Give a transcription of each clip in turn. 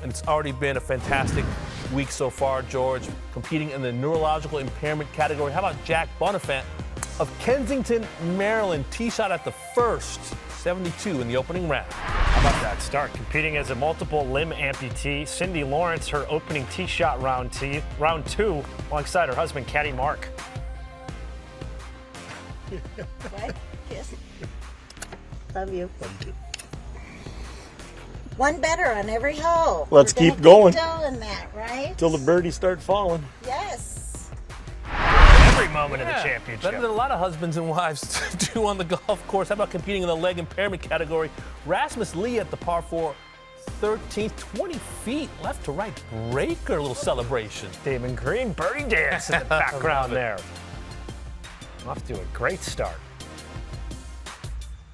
and it's already been a fantastic week so far, George, competing in the neurological impairment category. How about Jack Bonifant of Kensington, Maryland? Tee shot at the first, 72 in the opening round. How about that start? Competing as a multiple limb amputee, Cindy Lawrence, her opening tee shot round two, alongside her husband, Caddy Mark. What? Kiss. Love you. One better on every hole. Let's We're keep gonna going. Keep doing that, right? Till the birdies start falling. Yes. Every moment of the championship. Better than a lot of husbands and wives do on the golf course. How about competing in the leg impairment category? Rasmus Lee at the par 4, 13th, 20 feet left to right breaker, little celebration. Damon Green, birdie dance in the background there. Off to a great start.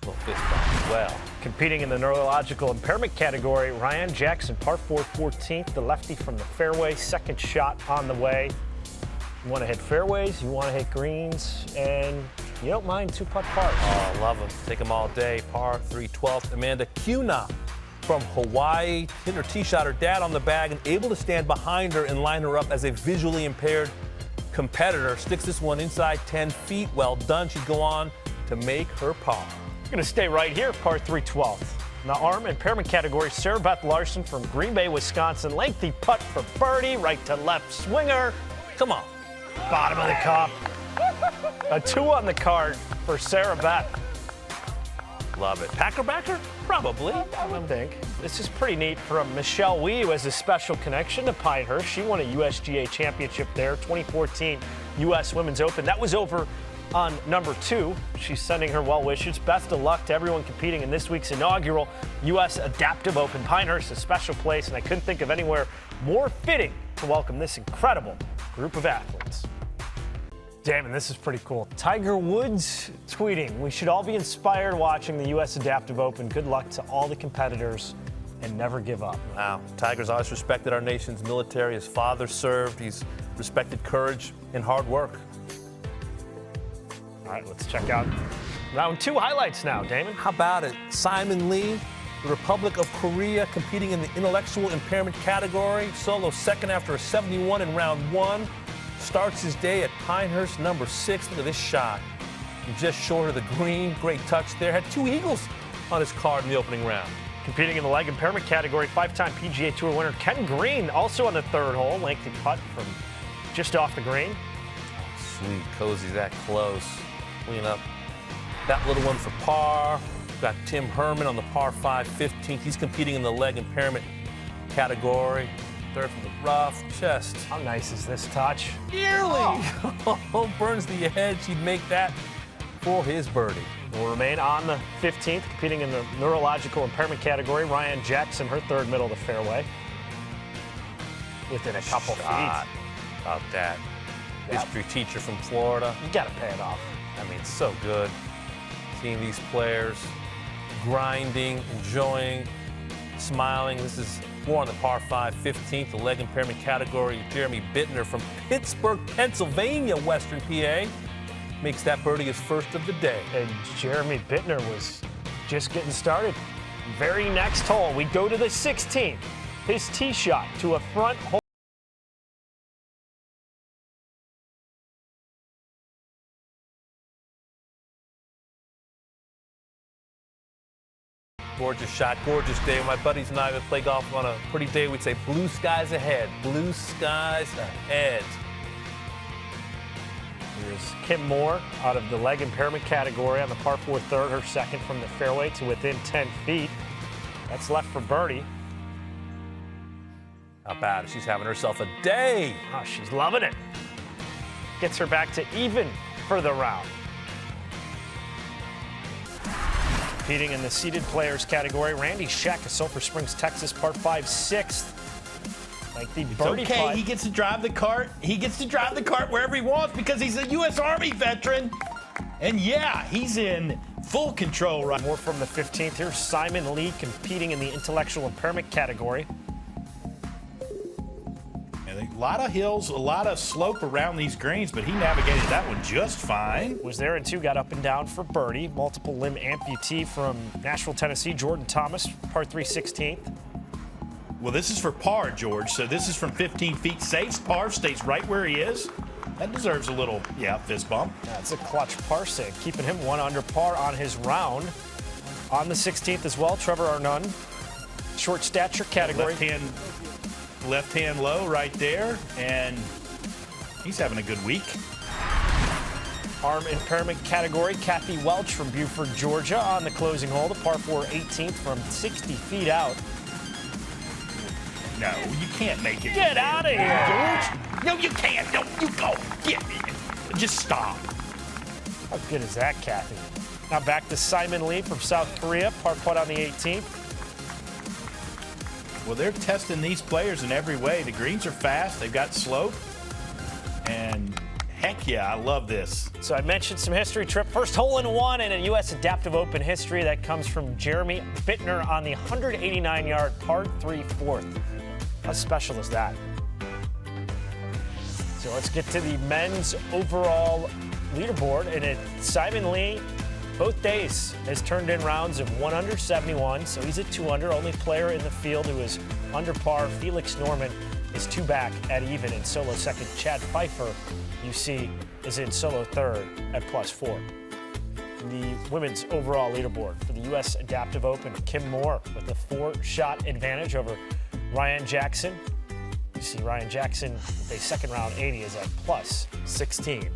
Little fist bump as well. Competing in the neurological impairment category, Ryan Jackson, par 4, 14th, the lefty from the fairway, second shot on the way. You want to hit fairways, you want to hit greens, and you don't mind two-putt pars. Oh, love them. Take them all day. Par 3, 12th. Amanda Kuna from Hawaii hit her tee shot. Her dad on the bag and able to stand behind her and line her up as a visually impaired competitor. Sticks this one inside 10 feet. Well done. She'd go on to make her par. We're going to stay right here, par 3, 12th. In the arm impairment category, Sarah Beth Larson from Green Bay, Wisconsin. Lengthy putt for birdie, right to left swinger. Come on. Bottom of the cup. A 2 on the card for Sarah Beth. Love it. Packer backer? Probably. I don't think. This is pretty neat from Michelle Wee, who has a special connection to Pinehurst. She won a USGA championship there, 2014 U.S. Women's Open. That was over on number 2. She's sending her well wishes. Best of luck to everyone competing in this week's inaugural U.S. Adaptive Open. Pinehurst, a special place, and I couldn't think of anywhere more fitting to welcome this incredible group of athletes. Damon, this is pretty cool. Tiger Woods tweeting, "We should all be inspired watching the U.S. Adaptive Open. Good luck to all the competitors and never give up." Wow. Tiger's always respected our nation's military. His father served. He's respected courage and hard work. All right, let's check out round 2 highlights now, Damon. How about it? Simon Lee, the Republic of Korea, competing in the intellectual impairment category. Solo second after a 71 in round 1. Starts his day at Pinehurst, number 6. Look at this shot. Just short of the green. Great touch there. Had 2 eagles on his card in the opening round. Competing in the leg impairment category, 5-time PGA Tour winner Ken Green, also on the 3rd hole. Lengthy putt from just off the green. Sweet, cozy, that close. Clean up that little one for par. Got Tim Herman on the par 5, 15th. He's competing in the leg impairment category. 3rd from the rough. Just How nice is this touch? nearly. Oh, burns the edge. He'd make that for his birdie. Will remain on the 15th, competing in the neurological impairment category. Ryan Jackson, her 3rd middle of the fairway. Within a couple Shot. feet. About that. Yep. History teacher from Florida. You got to pay it off. I mean, it's so good seeing these players grinding, enjoying, smiling. This is more on the par 5, 15th, the leg impairment category. Jeremy Bittner from Pittsburgh, Pennsylvania, Western PA, makes that birdie his first of the day. And Jeremy Bittner was just getting started. Very next hole, we go to the 16th. His tee shot to a front hole. Gorgeous shot, gorgeous day. My buddies and I would play golf on a pretty day. We'd say blue skies ahead, blue skies ahead. Here's Kim Moore out of the leg impairment category on the par 4 3rd, her 2nd from the fairway to within 10 feet. That's left for birdie. How bad is she's having herself a day? Oh, she's loving it. Gets her back to even for the round. Competing in the seeded players category, Randy Scheck of Sulphur Springs, Texas, par 5, 6th. Like the birdie Okay, putt. he gets to drive the cart. He gets to drive the cart wherever he wants because he's a U.S. Army veteran. And yeah, he's in full control right now. More from the 15th. Here's Simon Lee competing in the intellectual impairment category. A lot of hills, a lot of slope around these greens, but he navigated that one just fine. Was there in 2, got up and down for birdie. Multiple limb amputee from Nashville, Tennessee, Jordan Thomas, par 3, 16th. Well, this is for par, George. So this is from 15 feet. Saves par, stays right where he is. That deserves a little, fist bump. That's a clutch par save, keeping him 1 under par on his round. On the 16th as well, Trevor Arnone, short stature category. Left hand low right there, and he's having a good week. Arm impairment category, Kathy Welch from Buford, Georgia, on the closing hole, the par 4 18th from 60 feet out. No, you can't make it. Get out of here, George. No, you can't. No, you go. Just stop. How good is that, Kathy? Now back to Simon Lee from South Korea, par putt on the 18th. Well, they're testing these players in every way. The greens are fast. They've got slope. And heck yeah, I love this. So I mentioned some history trip. First hole-in-one in a U.S. Adaptive Open history. That comes from Jeremy Bittner on the 189-yard par 3 fourth. How special is that? So let's get to the men's overall leaderboard. And Simon Lee, both days, has turned in rounds of 1 under 71. So he's at 2 under. Only player in the field who is under par. Felix Norman is 2 back at even in solo second. Chad Pfeiffer, you see, is in solo third at +4. The women's overall leaderboard for the U.S. Adaptive Open, Kim Moore with a 4-shot advantage over Ryan Jackson. You see Ryan Jackson with a second round 80 is at +16.